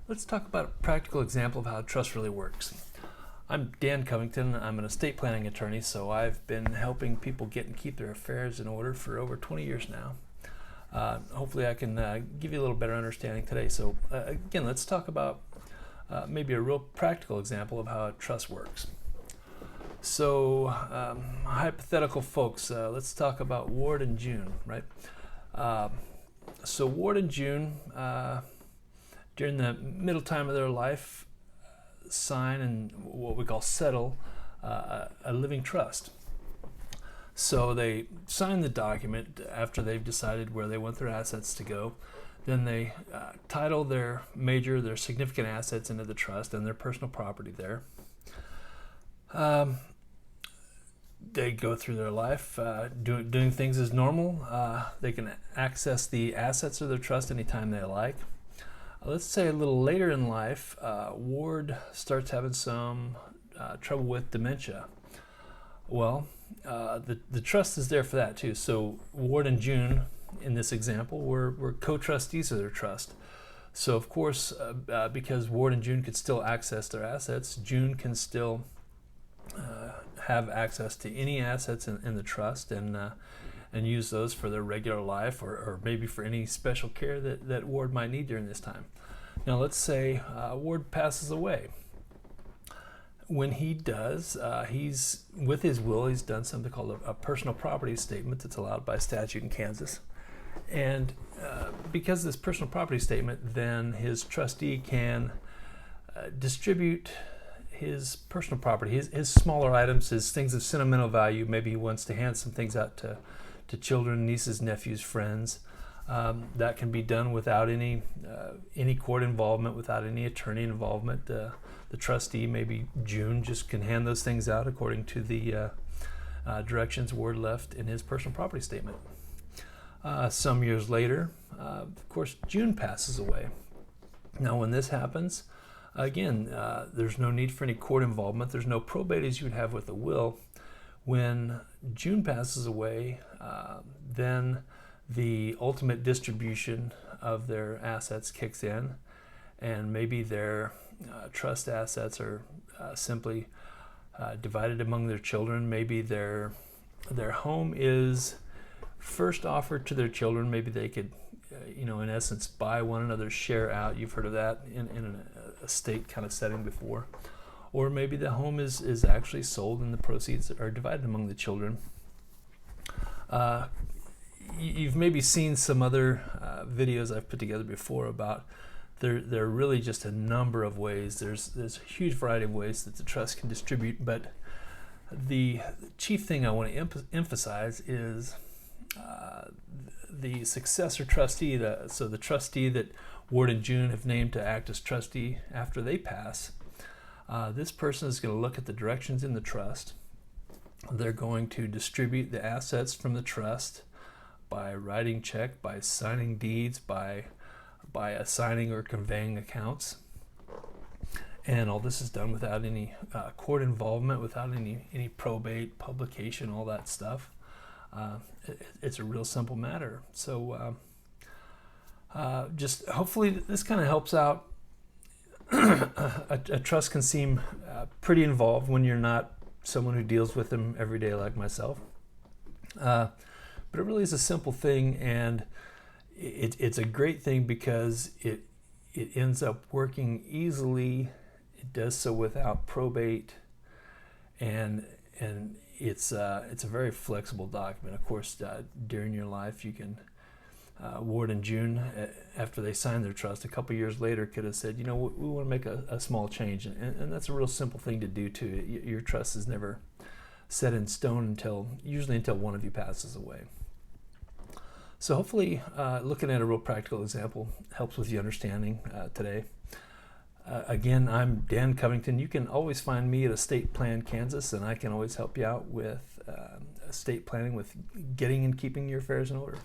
Let's talk about a practical example of how trust really works. I'm Dan Covington. I'm an estate planning attorney, so I've been helping people get and keep their affairs in order for over 20 years now. Hopefully I can give you a little better understanding today. So again, let's talk about maybe a real practical example of how trust works. So hypothetical folks, let's talk about Ward and June, right? So Ward and June, during the middle time of their life, sign and what we call settle a living trust. So they sign the document after they've decided where they want their assets to go. Then they title their significant assets into the trust and their personal property there. They go through their life doing things as normal. They can access the assets of their trust anytime they like. Let's say a little later in life, Ward starts having some trouble with dementia. Well, the trust is there for that too. So Ward and June, in this example, were co-trustees of their trust. So of course, because Ward and June could still access their assets, June can still have access to any assets in the trust and use those for their regular life or maybe for any special care that Ward might need during this time. Now let's say Ward passes away. When he does, he's with his will, he's done something called a personal property statement that's allowed by statute in Kansas. And because of this personal property statement, then his trustee can distribute his personal property, his smaller items, his things of sentimental value. Maybe he wants to hand some things out to children, nieces, nephews, friends. That can be done without any court involvement, without any attorney involvement. The trustee, maybe June, just can hand those things out according to the directions Ward left in his personal property statement. Some years later, of course, June passes away. Now, when this happens, again, there's no need for any court involvement. There's no probate as you would have with a will. When June passes away, then the ultimate distribution of their assets kicks in, and maybe their trust assets are simply divided among their children. Maybe their home is first offered to their children. Maybe they could, in essence, buy one another's share out. You've heard of that in an estate kind of setting before. Or maybe the home is actually sold and the proceeds are divided among the children. You've maybe seen some other videos I've put together before about there are really just a number of ways. There's a huge variety of ways that the trust can distribute, but the chief thing I want to emphasize is the successor trustee, so the trustee that Ward and June have named to act as trustee after they pass. This person is going to look at the directions in the trust. They're going to distribute the assets from the trust by writing check, by signing deeds, by assigning or conveying accounts. And all this is done without any court involvement, without any probate, publication, all that stuff. It's a real simple matter. So just hopefully this kind of helps out. A trust can seem pretty involved when you're not someone who deals with them every day like myself. But it really is a simple thing, and it's a great thing because it ends up working easily. It does so without probate, and it's a very flexible document. Of course, during your life, you can Ward and June, after they signed their trust, a couple years later, could have said, we want to make a small change, and that's a real simple thing to do too. Your trust is never set in stone usually until one of you passes away. So hopefully, looking at a real practical example helps with the understanding today. Again, I'm Dan Covington. You can always find me at Estate Plan Kansas, and I can always help you out with estate planning, with getting and keeping your affairs in order.